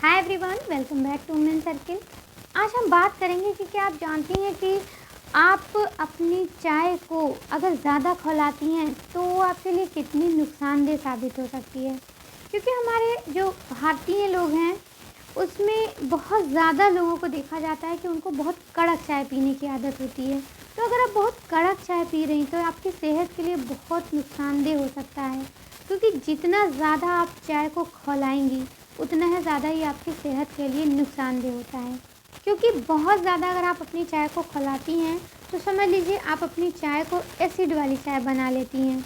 Hi everyone, welcome back to women circle. आज हम बात करेंगे कि क्या आप जानती हैं कि आप अपनी चाय को अगर ज़्यादा खौलाती हैं तो वो आपके लिए कितनी नुकसानदेह साबित हो सकती है। क्योंकि हमारे जो भारतीय लोग हैं उसमें बहुत ज़्यादा लोगों को देखा जाता है कि उनको बहुत कड़क चाय पीने की आदत होती है। तो अगर आप बहुत कड़क चाय पी रही हैं तो आपकी सेहत के लिए बहुत नुकसानदेह हो सकता है, क्योंकि जितना ज़्यादा आप चाय को खौलाएंगी उतना ही ज़्यादा ही आपकी सेहत के लिए नुकसानदेह होता है। क्योंकि बहुत ज़्यादा अगर आप अपनी चाय को खौलाती हैं तो समझ लीजिए आप अपनी चाय को एसिड वाली चाय बना लेती हैं।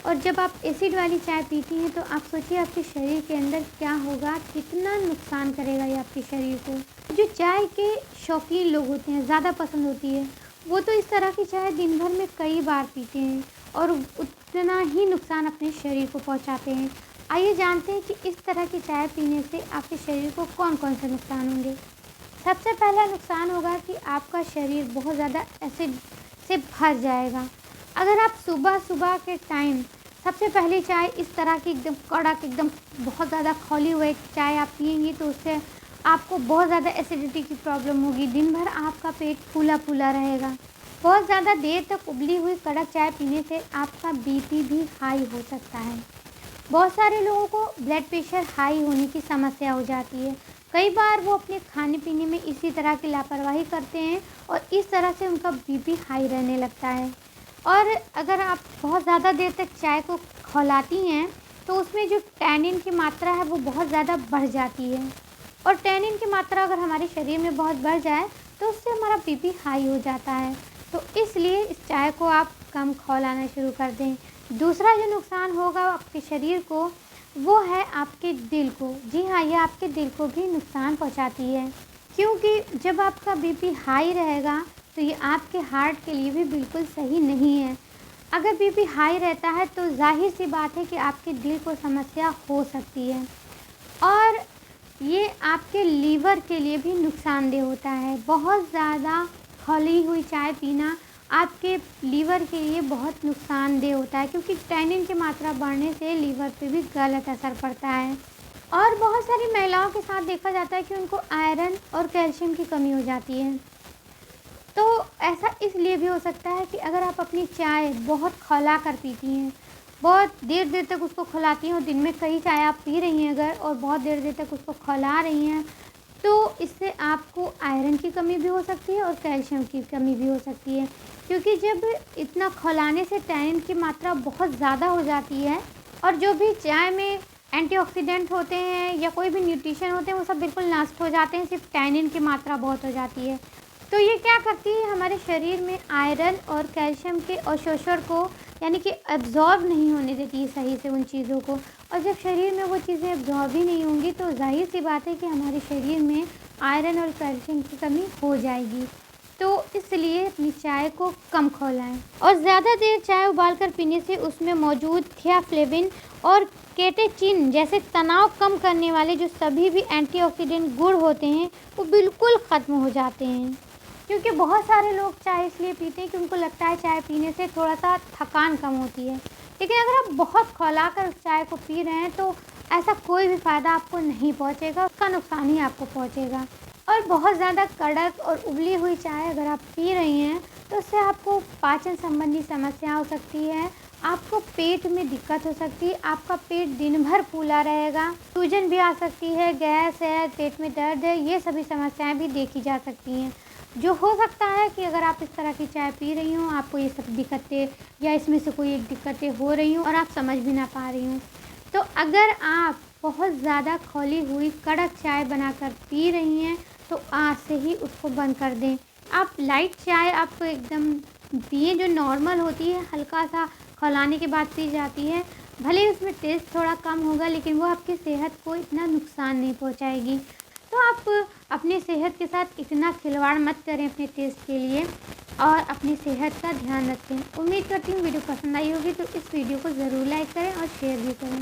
और जब आप एसिड वाली चाय पीती हैं तो आप सोचिए आपके शरीर के अंदर क्या होगा, कितना नुकसान करेगा ये आपके शरीर को। जो चाय के शौकीन लोग होते हैं, ज़्यादा पसंद होती है, वो तो इस तरह की चाय दिन भर में कई बार पीते हैं और उतना ही नुकसान अपने शरीर को पहुंचाते हैं। आइए जानते हैं कि इस तरह की चाय पीने से आपके शरीर को कौन कौन से नुकसान होंगे। सबसे पहला नुकसान होगा कि आपका शरीर बहुत ज़्यादा एसिड से भर जाएगा। अगर आप सुबह सुबह के टाइम सबसे पहली चाय इस तरह की एकदम कड़क, एकदम बहुत ज़्यादा खौली हुई चाय आप पिएंगी तो उससे आपको बहुत ज़्यादा एसिडिटी की प्रॉब्लम होगी। दिन भर आपका पेट फूला फूला रहेगा। बहुत ज़्यादा देर तक उबली हुई कड़क चाय पीने से आपका बीपी भी हाई हो सकता है। बहुत सारे लोगों को ब्लड प्रेशर हाई होने की समस्या हो जाती है। कई बार वो अपने खाने पीने में इसी तरह की लापरवाही करते हैं और इस तरह से उनका बीपी हाई रहने लगता है। और अगर आप बहुत ज़्यादा देर तक चाय को खौलाती हैं तो उसमें जो टैनिन की मात्रा है वो बहुत ज़्यादा बढ़ जाती है। और टैनिन की मात्रा अगर हमारे शरीर में बहुत बढ़ जाए तो उससे हमारा बीपी हाई हो जाता है। तो इसलिए इस चाय को आप कम खौलाना शुरू कर दें। दूसरा जो नुकसान होगा आपके शरीर को वो है आपके दिल को। जी हाँ, ये आपके दिल को भी नुकसान पहुंचाती है, क्योंकि जब आपका बीपी हाई रहेगा तो ये आपके हार्ट के लिए भी बिल्कुल सही नहीं है। अगर बीपी हाई रहता है तो जाहिर सी बात है कि आपके दिल को समस्या हो सकती है और ये आपके लीवर के लिए भी नुकसानदेह होता है। बहुत ज़्यादा खौली हुई चाय पीना आपके लीवर के लिए बहुत नुकसानदेह होता है, क्योंकि टैनिन की मात्रा बढ़ने से लीवर पे भी गलत असर पड़ता है। और बहुत सारी महिलाओं के साथ देखा जाता है कि उनको आयरन और कैल्शियम की कमी हो जाती है। तो ऐसा इसलिए भी हो सकता है कि अगर आप अपनी चाय बहुत खौला कर पीती हैं, बहुत देर देर तक उसको खौलाती हैं और दिन में कई चाय आप पी रही हैं अगर और बहुत देर देर तक उसको खौला रही हैं, तो इससे आपको आयरन की कमी भी हो सकती है और कैल्शियम की कमी भी हो सकती है। क्योंकि जब इतना खौलाने से टैनिन की मात्रा बहुत ज़्यादा हो जाती है और जो भी चाय में एंटीऑक्सीडेंट होते हैं या कोई भी न्यूट्रिशन होते हैं वो सब बिल्कुल नष्ट हो जाते हैं, सिर्फ टैनिन की मात्रा बहुत हो जाती है। तो ये क्या करती है, हमारे शरीर में आयरन और कैल्शियम के अवशोषण को यानी कि एब्जॉर्ब नहीं होने देती है सही से उन चीज़ों को। और जब शरीर में वो चीज़ें एब्जॉर्ब ही नहीं होंगी तो जाहिर सी बात है कि हमारे शरीर में आयरन और कैल्शियम की कमी हो जाएगी। तो इसलिए अपनी चाय को कम खौलाएं और ज़्यादा देर चाय उबालकर पीने से उसमें मौजूद थियाफ्लेविन और केटेचिन जैसे तनाव कम करने वाले जो सभी भी एंटीऑक्सीडेंट गुण होते हैं वो बिल्कुल ख़त्म हो जाते हैं। क्योंकि बहुत सारे लोग चाय इसलिए पीते हैं कि उनको लगता है चाय पीने से थोड़ा सा थकान कम होती है, लेकिन अगर आप बहुत खौला कर उस चाय को पी रहे हैं तो ऐसा कोई भी फ़ायदा आपको नहीं पहुंचेगा, उसका नुकसान ही आपको पहुंचेगा। और बहुत ज़्यादा कड़क और उबली हुई चाय अगर आप पी रही हैं तो उससे आपको पाचन संबंधी समस्या हो सकती है, आपको पेट में दिक्कत हो सकती है, आपका पेट दिन भर फूला रहेगा, सूजन भी आ सकती है, गैस है, पेट में दर्द है, ये सभी समस्याएं भी देखी जा सकती हैं। जो हो सकता है कि अगर आप इस तरह की चाय पी रही हों, आपको ये सब दिक्कतें या इसमें से कोई एक दिक्कतें हो रही हों और आप समझ भी ना पा रही हों। तो अगर आप बहुत ज़्यादा खौली हुई कड़क चाय बनाकर पी रही हैं तो आज से ही उसको बंद कर दें। आप लाइट चाय आप एकदम पिए जो नॉर्मल होती है, हल्का सा खौलाने के बाद पी जाती है। भले ही उसमें टेस्ट थोड़ा कम होगा लेकिन वो आपकी सेहत को इतना नुकसान नहीं पहुंचाएगी। तो आप अपनी सेहत के साथ इतना खिलवाड़ मत करें अपने टेस्ट के लिए और अपनी सेहत का ध्यान रखें। उम्मीद करती हूँ वीडियो पसंद आई होगी, तो इस वीडियो को ज़रूर लाइक करें और शेयर भी करें।